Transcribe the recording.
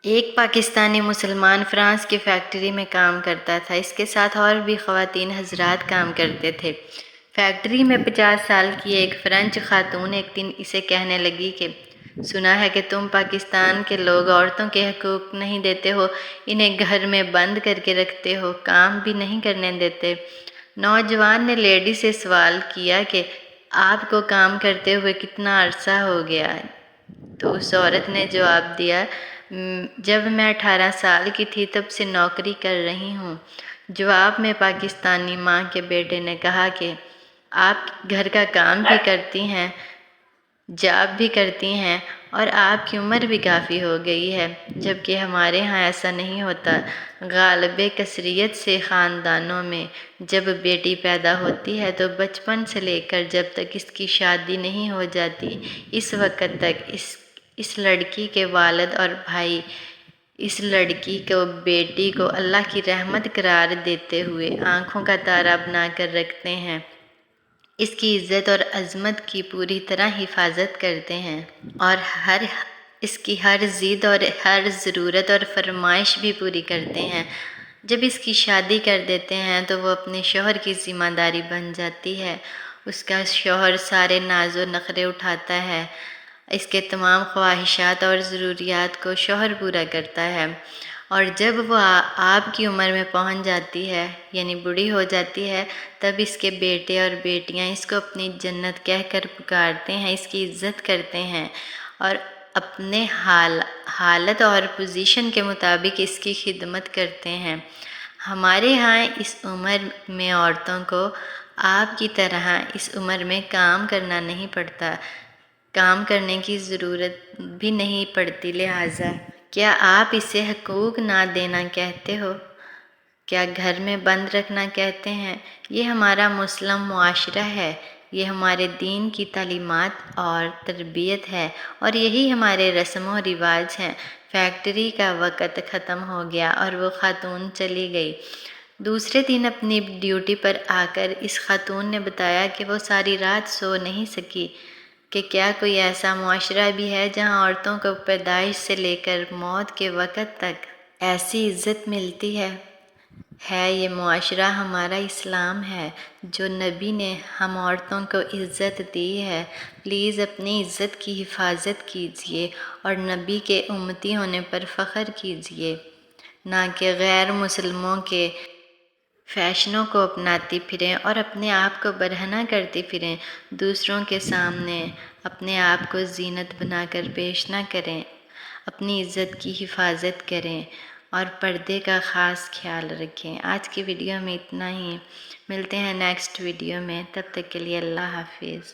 ایک پاکستانی مسلمان فرانس کی فیکٹری میں کام کرتا تھا۔ اس کے ساتھ اور بھی خواتین حضرات کام کرتے تھے۔ فیکٹری میں 50 سال کی ایک فرنچ خاتون ایک دن اسے کہنے لگی کہ سنا ہے کہ تم پاکستان کے لوگ عورتوں کے حقوق نہیں دیتے ہو، انہیں گھر میں بند کر کے رکھتے ہو، کام بھی نہیں کرنے دیتے۔ نوجوان نے لیڈی سے سوال کیا کہ آپ کو کام کرتے ہوئے کتنا عرصہ ہو گیا ہے؟ تو اس عورت نے جواب دیا، جب میں 18 سال کی تھی تب سے نوکری کر رہی ہوں۔ جواب میں پاکستانی ماں کے بیٹے نے کہا کہ آپ گھر کا کام بھی کرتی ہیں، جاب بھی کرتی ہیں اور آپ کی عمر بھی کافی ہو گئی ہے، جبکہ ہمارے ہاں ایسا نہیں ہوتا۔ غالب کثریت سے خاندانوں میں جب بیٹی پیدا ہوتی ہے تو بچپن سے لے کر جب تک اس کی شادی نہیں ہو جاتی، اس وقت تک اس لڑکی کے والد اور بھائی اس لڑکی کو، بیٹی کو اللہ کی رحمت قرار دیتے ہوئے آنکھوں کا تارا بنا کر رکھتے ہیں، اس کی عزت اور عظمت کی پوری طرح حفاظت کرتے ہیں اور اس کی ہر ضد اور ہر ضرورت اور فرمائش بھی پوری کرتے ہیں۔ جب اس کی شادی کر دیتے ہیں تو وہ اپنے شوہر کی ذمہ داری بن جاتی ہے۔ اس کا شوہر سارے ناز و نخرے اٹھاتا ہے، اس کے تمام خواہشات اور ضروریات کو شوہر پورا کرتا ہے، اور جب وہ آپ کی عمر میں پہنچ جاتی ہے یعنی بوڑھی ہو جاتی ہے، تب اس کے بیٹے اور بیٹیاں اس کو اپنی جنت کہہ کر پکارتے ہیں، اس کی عزت کرتے ہیں اور اپنے حالت اور پوزیشن کے مطابق اس کی خدمت کرتے ہیں۔ ہمارے ہاں اس عمر میں عورتوں کو آپ کی طرح اس عمر میں کام کرنا نہیں پڑتا، کام کرنے کی ضرورت بھی نہیں پڑتی، لہٰذا کیا آپ اسے حقوق نہ دینا کہتے ہو؟ کیا گھر میں بند رکھنا کہتے ہیں؟ یہ ہمارا مسلم معاشرہ ہے، یہ ہمارے دین کی تعلیمات اور تربیت ہے اور یہی ہمارے رسم و رواج ہیں۔ فیکٹری کا وقت ختم ہو گیا اور وہ خاتون چلی گئی۔ دوسرے دن اپنی ڈیوٹی پر آ کر اس خاتون نے بتایا کہ وہ ساری رات سو نہیں سکی کہ کیا کوئی ایسا معاشرہ بھی ہے جہاں عورتوں کو پیدائش سے لے کر موت کے وقت تک ایسی عزت ملتی ہے۔ یہ معاشرہ ہمارا اسلام ہے، جو نبی نے ہم عورتوں کو عزت دی ہے۔ پلیز اپنی عزت کی حفاظت کیجیے اور نبی کے امتی ہونے پر فخر کیجیے، نہ کہ غیر مسلموں کے فیشنوں کو اپناتی پھریں اور اپنے آپ کو برہنہ کرتی پھریں۔ دوسروں کے سامنے اپنے آپ کو زینت بنا کر پیش نہ کریں، اپنی عزت کی حفاظت کریں اور پردے کا خاص خیال رکھیں۔ آج کی ویڈیو میں اتنا ہی، ملتے ہیں نیکسٹ ویڈیو میں، تب تک کے لیے اللہ حافظ۔